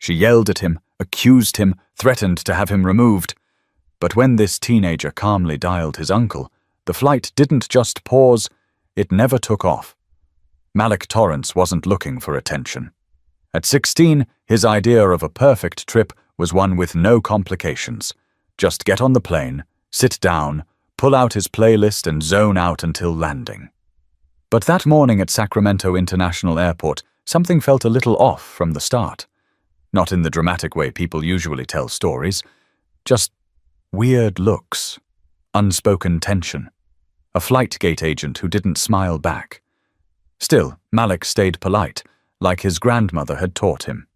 She yelled at him, accused him, threatened to have him removed. But when this teenager calmly dialed his uncle, the flight didn't just pause, it never took off. Malik Torrance wasn't looking for attention. At 16, his idea of a perfect trip was one with no complications. Just get on the plane, sit down, pull out his playlist and zone out until landing. But that morning at Sacramento International Airport, something felt a little off from the start. Not in the dramatic way people usually tell stories, just weird looks, unspoken tension, a flight gate agent who didn't smile back. Still, Malik stayed polite, like his grandmother had taught him.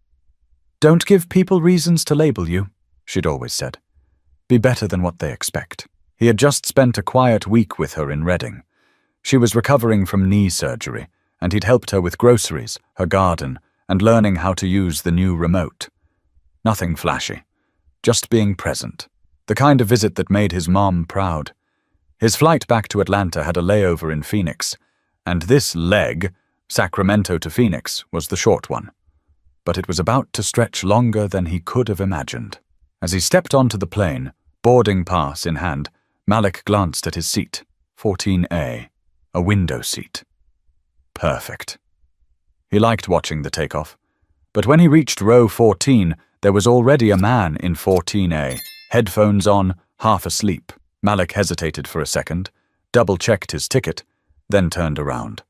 "Don't give people reasons to label you," she'd always said. "Be better than what they expect." He had just spent a quiet week with her in Reading. She was recovering from knee surgery, and he'd helped her with groceries, her garden, and learning how to use the new remote. Nothing flashy, just being present. The kind of visit that made his mom proud. His flight back to Atlanta had a layover in Phoenix, and this leg, Sacramento to Phoenix, was the short one. But it was about to stretch longer than he could have imagined. As he stepped onto the plane, boarding pass in hand, Malik glanced at his seat, 14A, a window seat. Perfect. He liked watching the takeoff, but when he reached row 14, there was already a man in 14A, headphones on, half asleep. Malik hesitated for a second, double-checked his ticket, then turned around.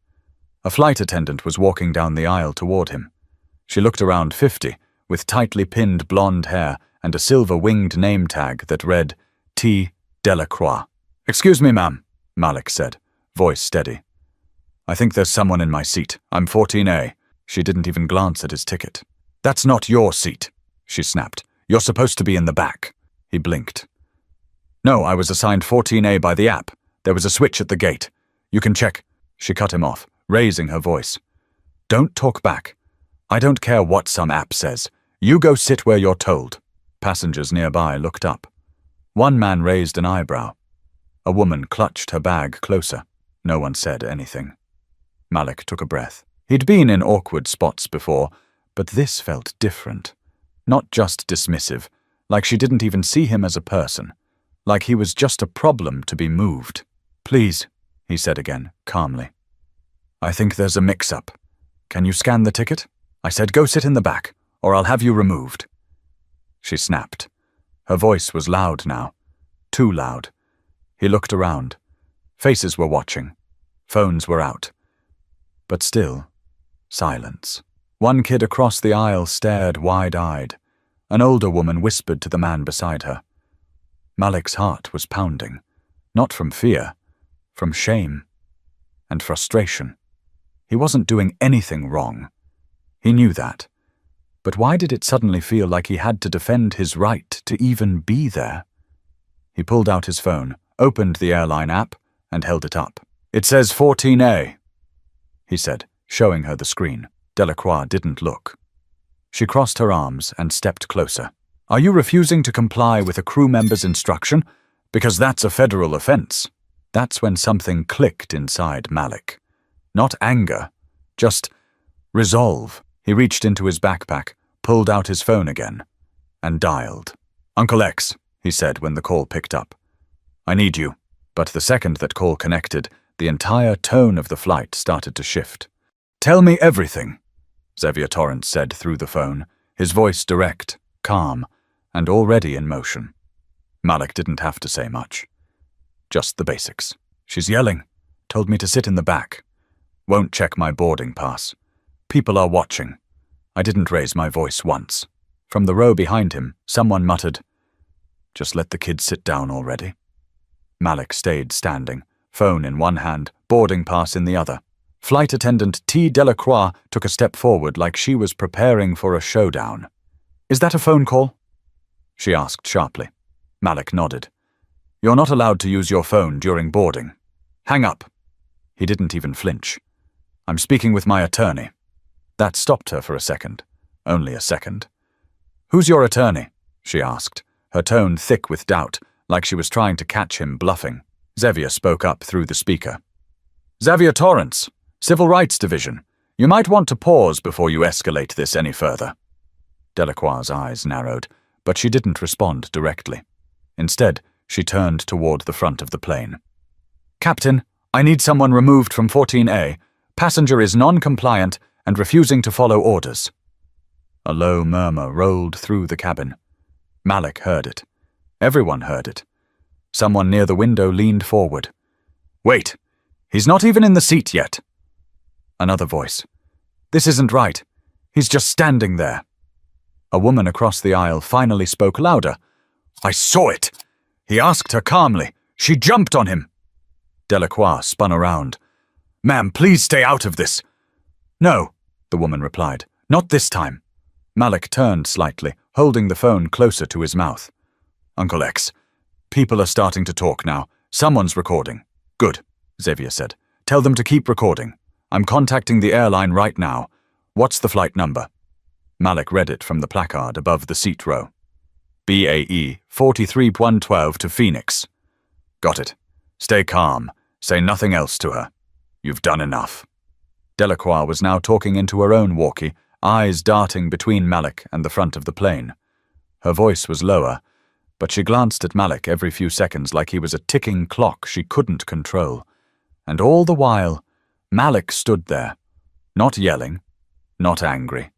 A flight attendant was walking down the aisle toward him. She looked around 50, with tightly pinned blonde hair and a silver-winged name tag that read T. Delacroix. "Excuse me, ma'am," Malik said, voice steady. "I think there's someone in my seat. I'm 14A. She didn't even glance at his ticket. "That's not your seat," she snapped. "You're supposed to be in the back." He blinked. "No, I was assigned 14A by the app. There was a switch at the gate. You can check." She cut him off, raising her voice. "Don't talk back. I don't care what some app says. You go sit where you're told." Passengers nearby looked up. One man raised an eyebrow. A woman clutched her bag closer. No one said anything. Malik took a breath. He'd been in awkward spots before, but this felt different. Not just dismissive, like she didn't even see him as a person, like he was just a problem to be moved. "Please," he said again, calmly. "I think there's a mix-up. Can you scan the ticket? I said go sit in the back, or I'll have you removed." She snapped. Her voice was loud now. Too loud. He looked around. Faces were watching. Phones were out. But still, silence. One kid across the aisle stared wide-eyed. An older woman whispered to the man beside her. Malik's heart was pounding. Not from fear, from shame and frustration. He wasn't doing anything wrong. He knew that. But why did it suddenly feel like he had to defend his right to even be there? He pulled out his phone, opened the airline app, and held it up. "It says 14A, he said, showing her the screen. Delacroix didn't look. She crossed her arms and stepped closer. "Are you refusing to comply with a crew member's instruction? Because that's a federal offense." That's when something clicked inside Malik. Not anger, just resolve. He reached into his backpack, pulled out his phone again, and dialed. "Uncle X," he said when the call picked up. "I need you." But the second that call connected, the entire tone of the flight started to shift. "Tell me everything," Xavier Torrance said through the phone, his voice direct, calm, and already in motion. Malik didn't have to say much. Just the basics. "She's yelling. Told me to sit in the back. Won't check my boarding pass. People are watching. I didn't raise my voice once." From the row behind him, someone muttered, "Just let the kid sit down already." Malik stayed standing, phone in one hand, boarding pass in the other. Flight attendant T. Delacroix took a step forward like she was preparing for a showdown. "Is that a phone call?" she asked sharply. Malik nodded. "You're not allowed to use your phone during boarding. Hang up." He didn't even flinch. "I'm speaking with my attorney." That stopped her for a second. Only a second. "Who's your attorney?" she asked, her tone thick with doubt, like she was trying to catch him bluffing. Xavier spoke up through the speaker. "Xavier Torrance, Civil Rights Division. You might want to pause before you escalate this any further." Delacroix's eyes narrowed, but she didn't respond directly. Instead, she turned toward the front of the plane. "Captain, I need someone removed from 14A. Passenger is non-compliant and refusing to follow orders." A low murmur rolled through the cabin. Malik heard it. Everyone heard it. Someone near the window leaned forward. "Wait! He's not even in the seat yet!" Another voice. "This isn't right. He's just standing there." A woman across the aisle finally spoke louder. "I saw it! He asked her calmly. She jumped on him." Delacroix spun around. "Ma'am, please stay out of this." "No," the woman replied. "Not this time." Malik turned slightly, holding the phone closer to his mouth. "Uncle X, people are starting to talk now. Someone's recording." "Good," Xavier said. "Tell them to keep recording. I'm contacting the airline right now. What's the flight number?" Malik read it from the placard above the seat row. "BAE 43112 to Phoenix." "Got it. Stay calm. Say nothing else to her. You've done enough." Delacroix was now talking into her own walkie, eyes darting between Malik and the front of the plane. Her voice was lower, but she glanced at Malik every few seconds like he was a ticking clock she couldn't control. And all the while, Malik stood there, not yelling, not angry,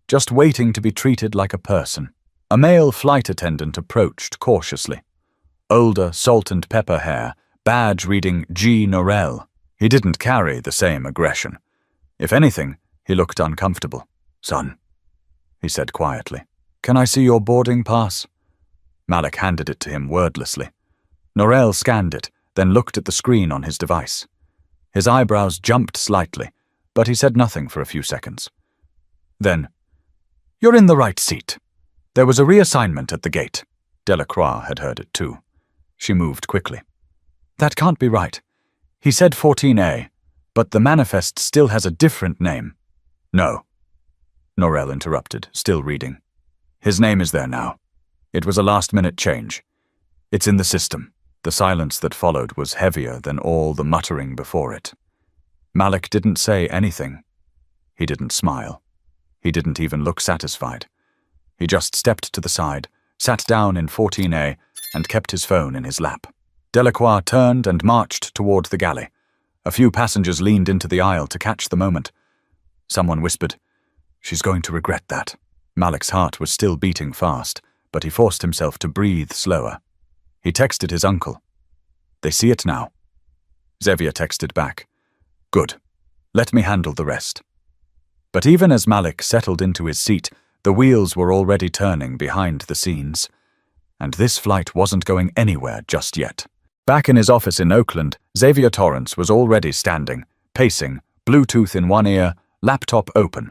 just waiting to be treated like a person. A male flight attendant approached cautiously. Older, salt and pepper hair, badge reading G. Norell. He didn't carry the same aggression. If anything, he looked uncomfortable. "Son," he said quietly, "can I see your boarding pass?" Malik handed it to him wordlessly. Norell scanned it, then looked at the screen on his device. His eyebrows jumped slightly, but he said nothing for a few seconds. Then, "You're in the right seat. There was a reassignment at the gate." Delacroix had heard it too. She moved quickly. "That can't be right. He said 14A, but the manifest still has a different name." "No," Norell interrupted, still reading. "His name is there now. It was a last-minute change. It's in the system." The silence that followed was heavier than all the muttering before it. Malik didn't say anything. He didn't smile. He didn't even look satisfied. He just stepped to the side, sat down in 14A, and kept his phone in his lap. Delacroix turned and marched toward the galley. A few passengers leaned into the aisle to catch the moment. Someone whispered, "She's going to regret that." Malik's heart was still beating fast, but he forced himself to breathe slower. He texted his uncle. "They see it now." Xavier texted back, "Good. Let me handle the rest." But even as Malik settled into his seat, the wheels were already turning behind the scenes. And this flight wasn't going anywhere just yet. Back in his office in Oakland, Xavier Torrance was already standing, pacing, Bluetooth in one ear, laptop open.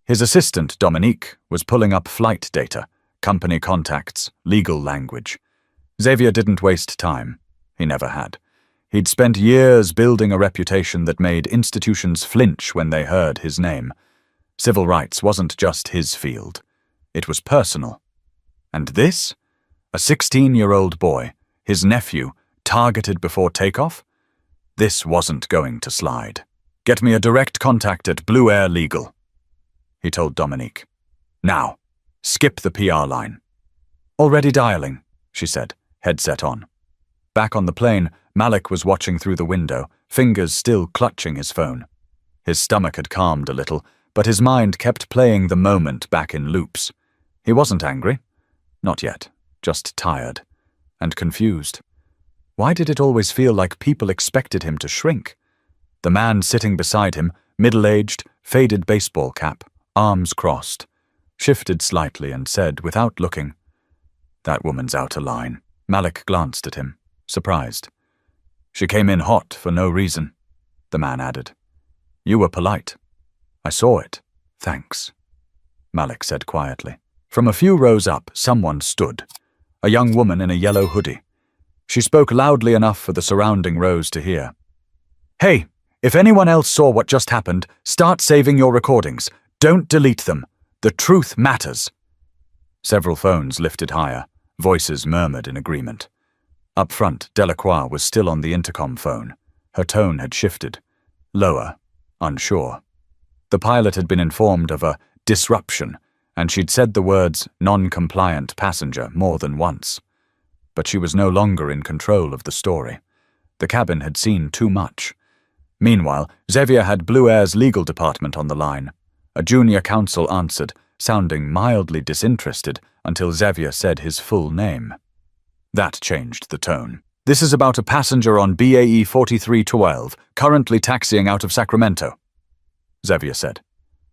His assistant, Dominique, was pulling up flight data, company contacts, legal language. Xavier didn't waste time. He never had. He'd spent years building a reputation that made institutions flinch when they heard his name. Civil rights wasn't just his field. It was personal. And this? A 16-year-old boy, his nephew, targeted before takeoff? This wasn't going to slide. "Get me a direct contact at Blue Air Legal," he told Dominique. "Now, skip the PR line." "Already dialing," she said, headset on. Back on the plane, Malik was watching through the window, fingers still clutching his phone. His stomach had calmed a little, but his mind kept playing the moment back in loops. He wasn't angry. Not yet. Just tired. And confused. Why did it always feel like people expected him to shrink? The man sitting beside him, middle-aged, faded baseball cap, arms crossed, shifted slightly and said, without looking, "That woman's out of line." Malik glanced at him, surprised. "She came in hot for no reason," the man added. "You were polite." "I saw it. Thanks," Malik said quietly. From a few rows up, someone stood. A young woman in a yellow hoodie. She spoke loudly enough for the surrounding rows to hear. "Hey, if anyone else saw what just happened, start saving your recordings. Don't delete them. The truth matters." Several phones lifted higher. Voices murmured in agreement. Up front, Delacroix was still on the intercom phone. Her tone had shifted. Lower, unsure. The pilot had been informed of a disruption, and she'd said the words non-compliant passenger more than once. But she was no longer in control of the story. The cabin had seen too much. Meanwhile, Xavier had Blue Air's legal department on the line. A junior counsel answered, sounding mildly disinterested until Xavier said his full name. That changed the tone. "This is about a passenger on BAE 4312, currently taxiing out of Sacramento," Xavier said.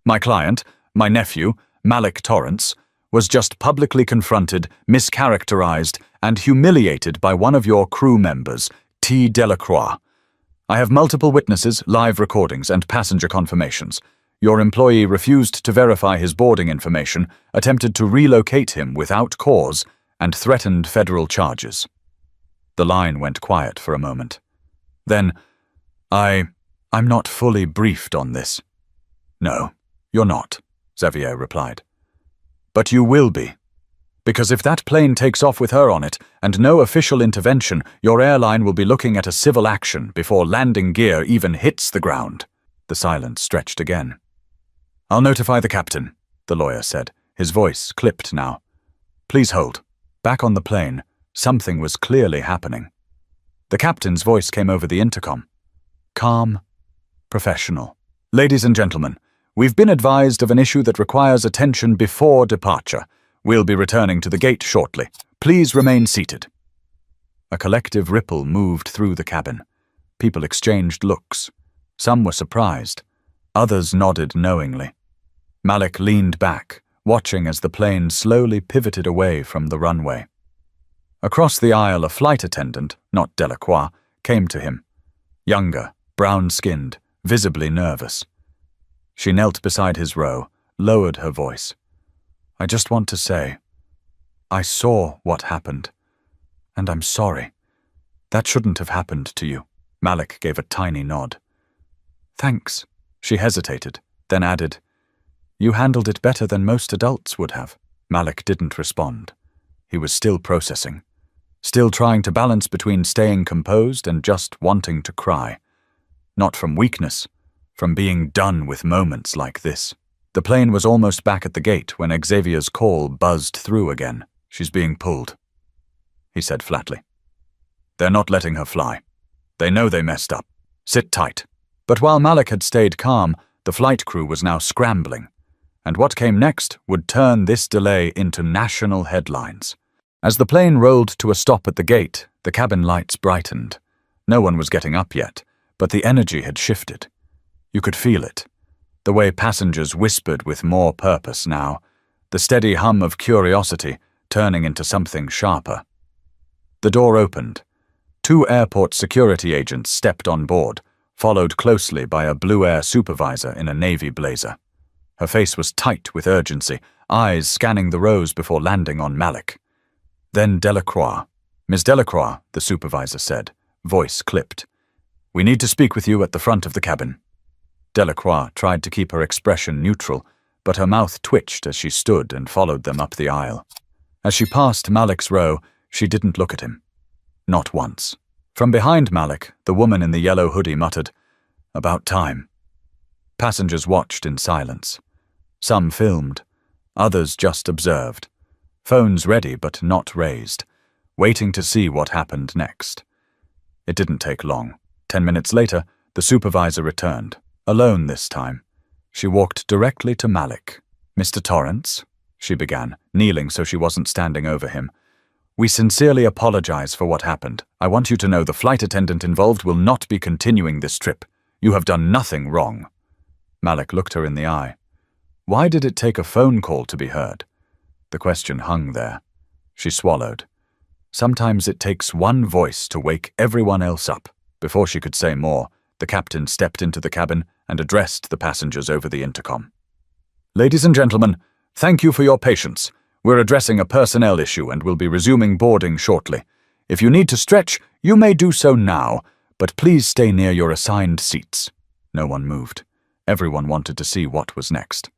"My client, my nephew, Malik Torrance, was just publicly confronted, mischaracterized, and humiliated by one of your crew members, T. Delacroix. I have multiple witnesses, live recordings, and passenger confirmations. Your employee refused to verify his boarding information, attempted to relocate him without cause, and threatened federal charges." The line went quiet for a moment. Then, I'm not fully briefed on this." "No, you're not," Xavier replied. "But you will be. Because if that plane takes off with her on it, and no official intervention, your airline will be looking at a civil action before landing gear even hits the ground." The silence stretched again. "I'll notify the captain," the lawyer said, his voice clipped now. "Please hold." Back on the plane, something was clearly happening. The captain's voice came over the intercom. Calm, professional. "Ladies and gentlemen, we've been advised of an issue that requires attention before departure. We'll be returning to the gate shortly. Please remain seated." A collective ripple moved through the cabin. People exchanged looks. Some were surprised. Others nodded knowingly. Malik leaned back, watching as the plane slowly pivoted away from the runway. Across the aisle, a flight attendant, not Delacroix, came to him. Younger, brown-skinned, visibly nervous. She knelt beside his row, lowered her voice. "I just want to say, I saw what happened, and I'm sorry. That shouldn't have happened to you." Malik gave a tiny nod. "Thanks." She hesitated, then added, "You handled it better than most adults would have." Malik didn't respond. He was still processing, still trying to balance between staying composed and just wanting to cry. Not from weakness, from being done with moments like this. The plane was almost back at the gate when Xavier's call buzzed through again. "She's being pulled," he said flatly. "They're not letting her fly. They know they messed up. Sit tight." But while Malik had stayed calm, the flight crew was now scrambling. And what came next would turn this delay into national headlines. As the plane rolled to a stop at the gate, the cabin lights brightened. No one was getting up yet, but the energy had shifted. You could feel it. The way passengers whispered with more purpose now, the steady hum of curiosity turning into something sharper. The door opened. 2 airport security agents stepped on board, followed closely by a Blue Air supervisor in a navy blazer. Her face was tight with urgency, eyes scanning the rows before landing on Malik. Then Delacroix. "Miss Delacroix," the supervisor said, voice clipped. "We need to speak with you at the front of the cabin." Delacroix tried to keep her expression neutral, but her mouth twitched as she stood and followed them up the aisle. As she passed Malik's row, she didn't look at him. Not once. From behind Malik, the woman in the yellow hoodie muttered, "About time." Passengers watched in silence. Some filmed, others just observed. Phones ready but not raised, waiting to see what happened next. It didn't take long. 10 minutes later, the supervisor returned, alone this time. She walked directly to Malik. "Mr. Torrance," she began, kneeling so she wasn't standing over him. "We sincerely apologize for what happened. I want you to know the flight attendant involved will not be continuing this trip. You have done nothing wrong." Malik looked her in the eye. Why did it take a phone call to be heard? The question hung there. She swallowed. Sometimes it takes one voice to wake everyone else up. Before she could say more, the captain stepped into the cabin and addressed the passengers over the intercom. "Ladies and gentlemen, thank you for your patience. We're addressing a personnel issue and will be resuming boarding shortly. If you need to stretch, you may do so now, but please stay near your assigned seats." No one moved. Everyone wanted to see what was next.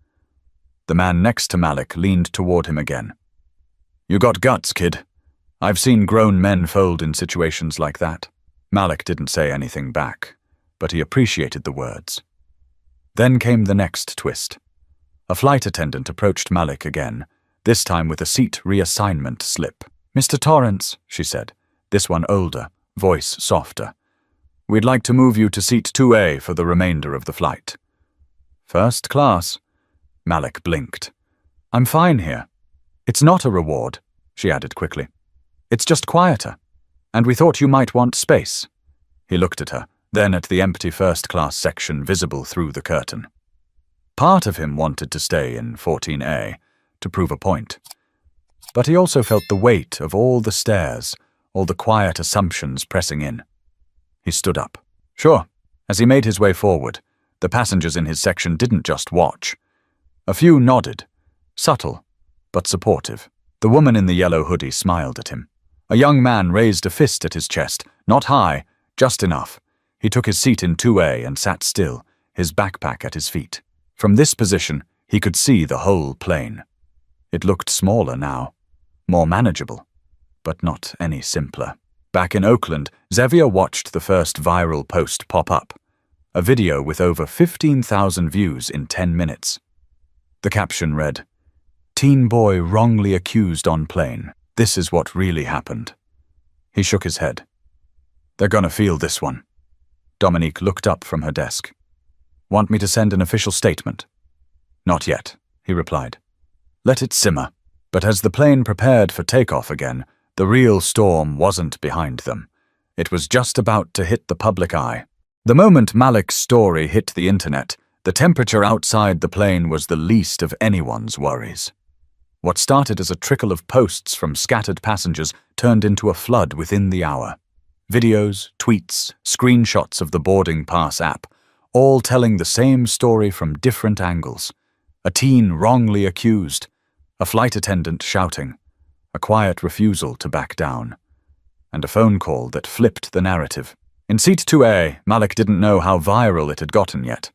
The man next to Malik leaned toward him again. "You got guts, kid. I've seen grown men fold in situations like that." Malik didn't say anything back, but he appreciated the words. Then came the next twist. A flight attendant approached Malik again, this time with a seat reassignment slip. "Mr. Torrance," she said, this one older, voice softer. "We'd like to move you to seat 2A for the remainder of the flight." "First class." Malik blinked. "I'm fine here." "It's not a reward," she added quickly. "It's just quieter. And we thought you might want space." He looked at her, then at the empty first-class section visible through the curtain. Part of him wanted to stay in 14A, to prove a point. But he also felt the weight of all the stares, all the quiet assumptions pressing in. He stood up. Sure. As he made his way forward, the passengers in his section didn't just watch. A few nodded, subtle, but supportive. The woman in the yellow hoodie smiled at him. A young man raised a fist at his chest, not high, just enough. He took his seat in 2A and sat still, his backpack at his feet. From this position, he could see the whole plane. It looked smaller now, more manageable, but not any simpler. Back in Oakland, Xavier watched the first viral post pop up, a video with over 15,000 views in 10 minutes. The caption read, "Teen boy wrongly accused on plane. This is what really happened." He shook his head. "They're gonna feel this one." Dominique looked up from her desk. "Want me to send an official statement?" "Not yet," he replied. "Let it simmer." But as the plane prepared for takeoff again, the real storm wasn't behind them. It was just about to hit the public eye. The moment Malik's story hit the internet, the temperature outside the plane was the least of anyone's worries. What started as a trickle of posts from scattered passengers turned into a flood within the hour. Videos, tweets, screenshots of the boarding pass app, all telling the same story from different angles. A teen wrongly accused, a flight attendant shouting, a quiet refusal to back down, and a phone call that flipped the narrative. In seat 2A, Malik didn't know how viral it had gotten yet.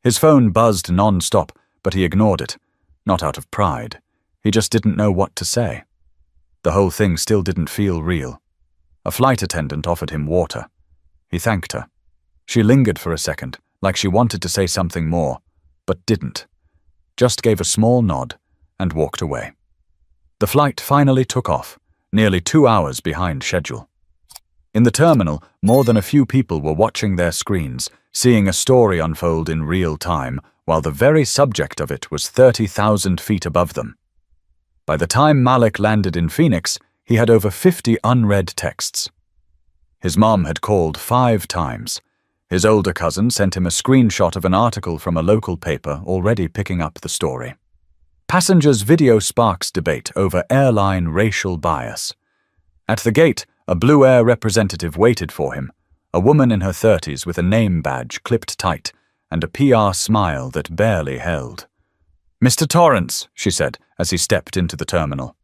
His phone buzzed non-stop, but he ignored it, not out of pride. He just didn't know what to say. The whole thing still didn't feel real. A flight attendant offered him water. He thanked her. She lingered for a second, like she wanted to say something more, but didn't. Just gave a small nod and walked away. The flight finally took off, nearly 2 hours behind schedule. In the terminal, more than a few people were watching their screens, seeing a story unfold in real time, while the very subject of it was 30,000 feet above them. By the time Malik landed in Phoenix, he had over 50 unread texts. His mom had called 5 times. His older cousin sent him a screenshot of an article from a local paper already picking up the story. Passengers' video sparks debate over airline racial bias. At the gate, a Blue Air representative waited for him, a woman in her 30s with a name badge clipped tight and a PR smile that barely held. "Mr. Torrance," she said as he stepped into the terminal.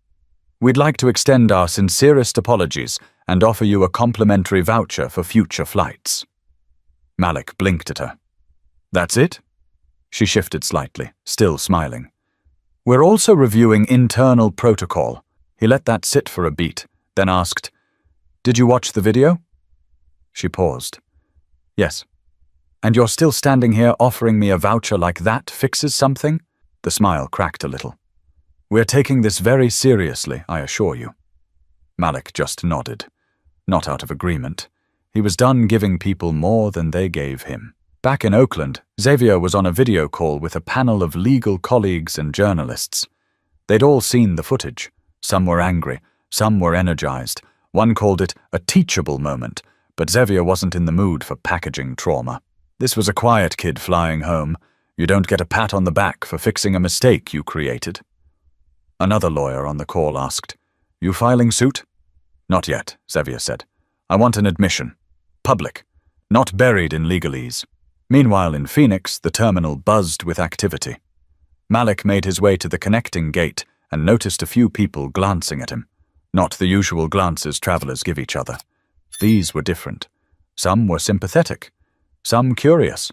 "We'd like to extend our sincerest apologies and offer you a complimentary voucher for future flights." Malik blinked at her. "That's it?" She shifted slightly, still smiling. "We're also reviewing internal protocol." He let that sit for a beat, then asked, "Did you watch the video?" She paused. "Yes." "And you're still standing here offering me a voucher like that fixes something?" The smile cracked a little. "We're taking this very seriously, I assure you." Malik just nodded. Not out of agreement. He was done giving people more than they gave him. Back in Oakland, Xavier was on a video call with a panel of legal colleagues and journalists. They'd all seen the footage. Some were angry, some were energized. One called it a teachable moment, but Xavier wasn't in the mood for packaging trauma. This was a quiet kid flying home. You don't get a pat on the back for fixing a mistake you created. Another lawyer on the call asked, "You filing suit?" "Not yet," Xavier said. "I want an admission. Public, not buried in legalese." Meanwhile, in Phoenix, the terminal buzzed with activity. Malik made his way to the connecting gate and noticed a few people glancing at him. Not the usual glances travelers give each other. These were different. Some were sympathetic, some curious.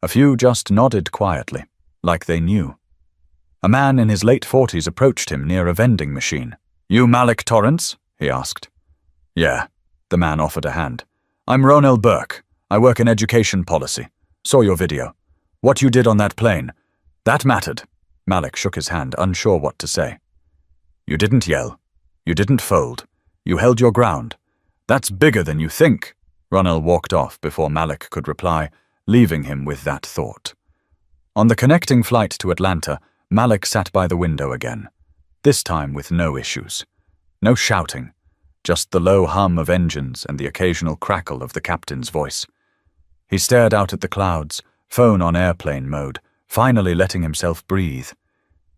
A few just nodded quietly, like they knew. A man in his late 40s approached him near a vending machine. "You Malik Torrance?" he asked. "Yeah." The man offered a hand. "I'm Ronel Burke. I work in education policy. Saw your video. What you did on that plane. That mattered." Malik shook his hand, unsure what to say. You didn't yell. You didn't fold. You held your ground. That's bigger than you think. Ronald walked off before Malik could reply, leaving him with that thought. On the connecting flight to Atlanta, Malik sat by the window again, this time with no issues. No shouting, just the low hum of engines and the occasional crackle of the captain's voice. He stared out at the clouds, phone on airplane mode, finally letting himself breathe.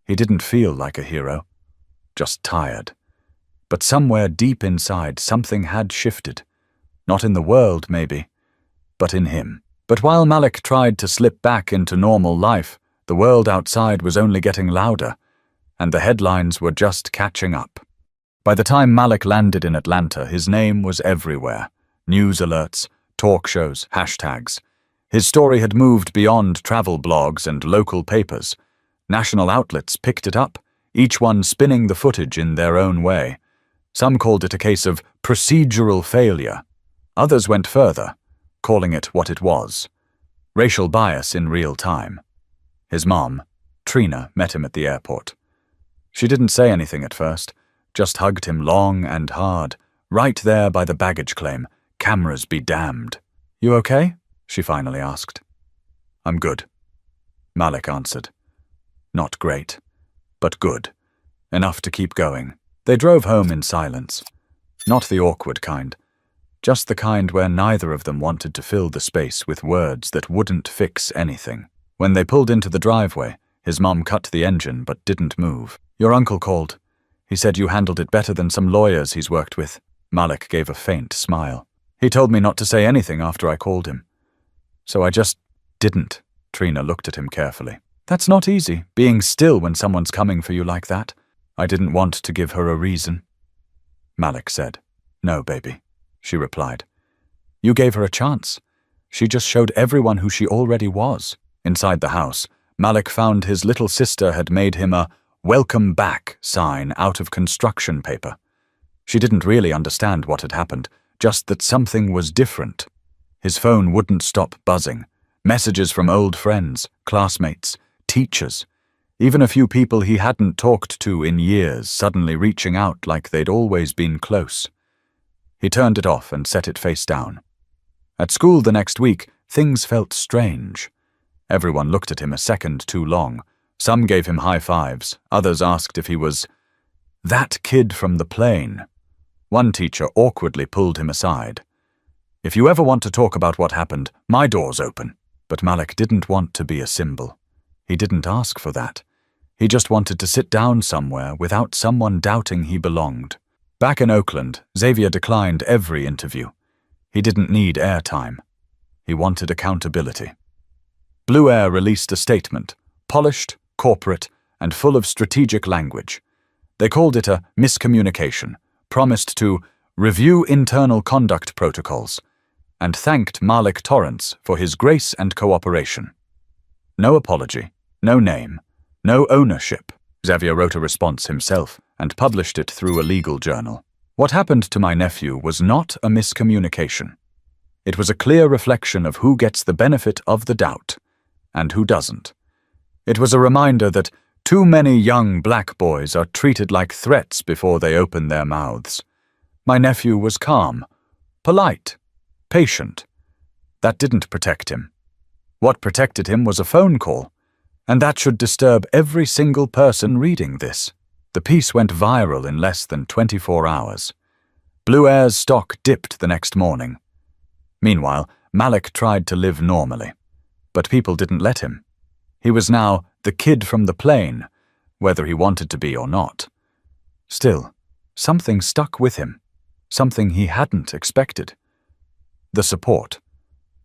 He didn't feel like a hero, just tired. But somewhere deep inside, something had shifted. Not in the world, maybe, but in him. But while Malik tried to slip back into normal life, the world outside was only getting louder, and the headlines were just catching up. By the time Malik landed in Atlanta, his name was everywhere. News alerts, talk shows, hashtags. His story had moved beyond travel blogs and local papers. National outlets picked it up, each one spinning the footage in their own way. Some called it a case of procedural failure. Others went further, calling it what it was: racial bias in real time. His mom, Trina, met him at the airport. She didn't say anything at first, just hugged him long and hard, right there by the baggage claim, cameras be damned. You okay? She finally asked. I'm good, Malik answered. Not great, but good. Enough to keep going. They drove home in silence. Not the awkward kind. Just the kind where neither of them wanted to fill the space with words that wouldn't fix anything. When they pulled into the driveway, his mom cut the engine but didn't move. Your uncle called. He said you handled it better than some lawyers he's worked with. Malik gave a faint smile. He told me not to say anything after I called him. So I just didn't. Trina looked at him carefully. That's not easy, being still when someone's coming for you like that. I didn't want to give her a reason. Malik said. No, baby, she replied. You gave her a chance. She just showed everyone who she already was. Inside the house, Malik found his little sister had made him a "Welcome back" sign out of construction paper. She didn't really understand what had happened, just that something was different. His phone wouldn't stop buzzing. Messages from old friends, classmates, teachers, even a few people he hadn't talked to in years suddenly reaching out like they'd always been close. He turned it off and set it face down. At school the next week, things felt strange. Everyone looked at him a second too long. Some gave him high fives, others asked if he was that kid from the plane. One teacher awkwardly pulled him aside. If you ever want to talk about what happened, my door's open. But Malik didn't want to be a symbol. He didn't ask for that. He just wanted to sit down somewhere without someone doubting he belonged. Back in Oakland, Xavier declined every interview. He didn't need airtime. He wanted accountability. Blue Air released a statement, polished, corporate, and full of strategic language. They called it a miscommunication, promised to review internal conduct protocols, and thanked Malik Torrance for his grace and cooperation. No apology, no name, no ownership. Xavier wrote a response himself and published it through a legal journal. What happened to my nephew was not a miscommunication. It was a clear reflection of who gets the benefit of the doubt and who doesn't. It was a reminder that too many young black boys are treated like threats before they open their mouths. My nephew was calm, polite, patient. That didn't protect him. What protected him was a phone call, and that should disturb every single person reading this. The piece went viral in less than 24 hours. Blue Air's stock dipped the next morning. Meanwhile, Malik tried to live normally, but people didn't let him. He was now the kid from the plane, whether he wanted to be or not. Still, something stuck with him, something he hadn't expected. The support.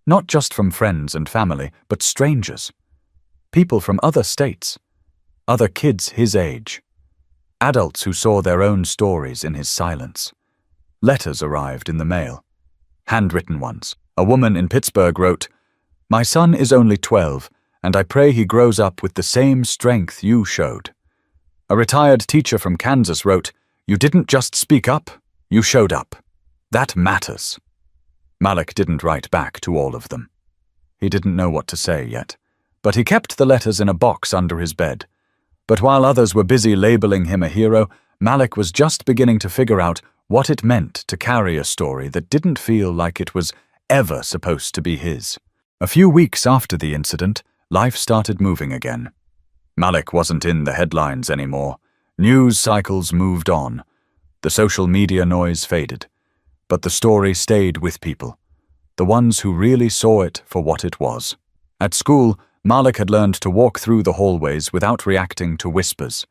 Not just from friends and family, but strangers. People from other states. Other kids his age. Adults who saw their own stories in his silence. Letters arrived in the mail. Handwritten ones. A woman in Pittsburgh wrote, "My son is only 12, and I pray he grows up with the same strength you showed." A retired teacher from Kansas wrote, "You didn't just speak up, you showed up. That matters." Malik didn't write back to all of them. He didn't know what to say yet, but he kept the letters in a box under his bed. But while others were busy labeling him a hero, Malik was just beginning to figure out what it meant to carry a story that didn't feel like it was ever supposed to be his. A few weeks after the incident, life started moving again. Malik wasn't in the headlines anymore. News cycles moved on. The social media noise faded. But the story stayed with people, the ones who really saw it for what it was. At school, Malik had learned to walk through the hallways without reacting to whispers.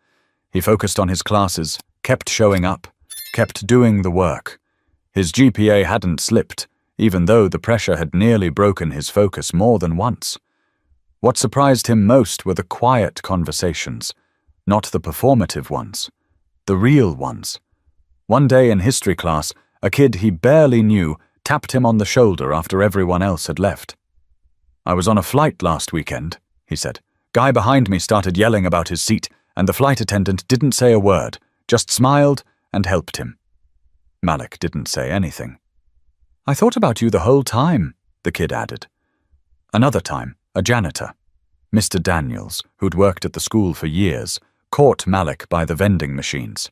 He focused on his classes, kept showing up, kept doing the work. His GPA hadn't slipped, even though the pressure had nearly broken his focus more than once. What surprised him most were the quiet conversations, not the performative ones, the real ones. One day in history class, a kid he barely knew tapped him on the shoulder after everyone else had left. "I was on a flight last weekend," he said. "Guy behind me started yelling about his seat, and the flight attendant didn't say a word, just smiled and helped him." Malik didn't say anything. "I thought about you the whole time," the kid added. Another time, a janitor, Mr. Daniels, who'd worked at the school for years, caught Malik by the vending machines.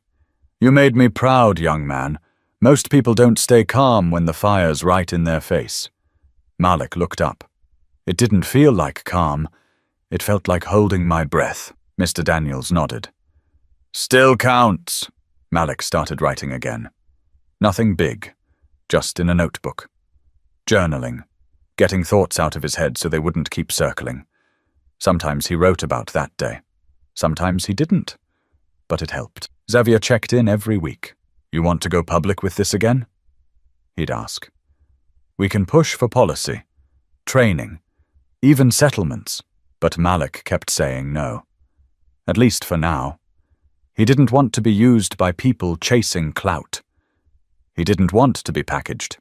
"You made me proud, young man. Most people don't stay calm when the fire's right in their face." Malik looked up. "It didn't feel like calm. It felt like holding my breath." Mr. Daniels nodded. "Still counts." Malik started writing again. Nothing big, just in a notebook. Journaling, getting thoughts out of his head so they wouldn't keep circling. Sometimes he wrote about that day. Sometimes he didn't. But it helped. Xavier checked in every week. "You want to go public with this again?" he'd ask. "We can push for policy, training, even settlements," but Malik kept saying no. At least for now. He didn't want to be used by people chasing clout. He didn't want to be packaged.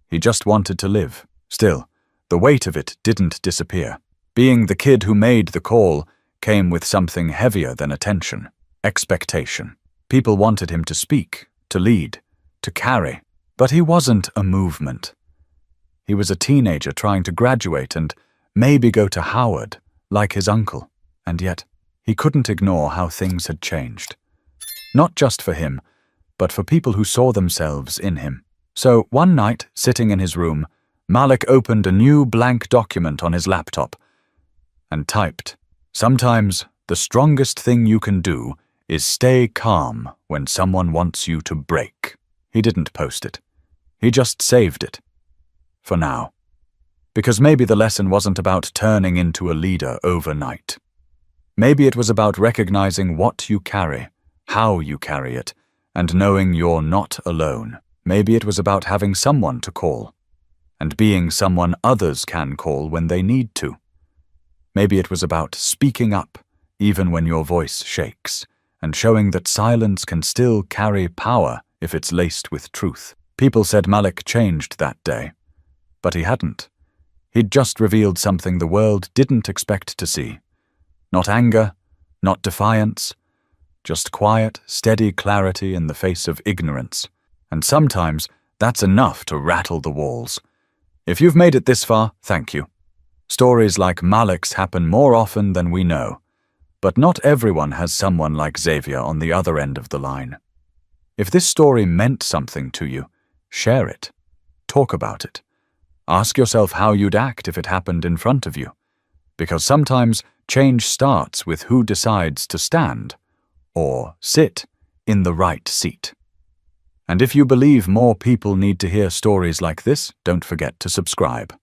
He just wanted to live. Still, the weight of it didn't disappear. Being the kid who made the call came with something heavier than attention, expectation. People wanted him to speak, to lead, to carry. But he wasn't a movement. He was a teenager trying to graduate and maybe go to Howard, like his uncle. And yet, he couldn't ignore how things had changed. Not just for him, but for people who saw themselves in him. So one night, sitting in his room, Malik opened a new blank document on his laptop and typed, "Sometimes the strongest thing you can do is stay calm when someone wants you to break." He didn't post it. He just saved it. For now. Because maybe the lesson wasn't about turning into a leader overnight. Maybe it was about recognizing what you carry, how you carry it, and knowing you're not alone. Maybe it was about having someone to call, and being someone others can call when they need to. Maybe it was about speaking up, even when your voice shakes, and showing that silence can still carry power if it's laced with truth. People said Malik changed that day, but he hadn't. He'd just revealed something the world didn't expect to see. Not anger, not defiance, just quiet, steady clarity in the face of ignorance. And sometimes that's enough to rattle the walls. If you've made it this far, thank you. Stories like Malik's happen more often than we know, but not everyone has someone like Xavier on the other end of the line. If this story meant something to you, share it. Talk about it. Ask yourself how you'd act if it happened in front of you. Because sometimes change starts with who decides to stand, or sit, in the right seat. And if you believe more people need to hear stories like this, don't forget to subscribe.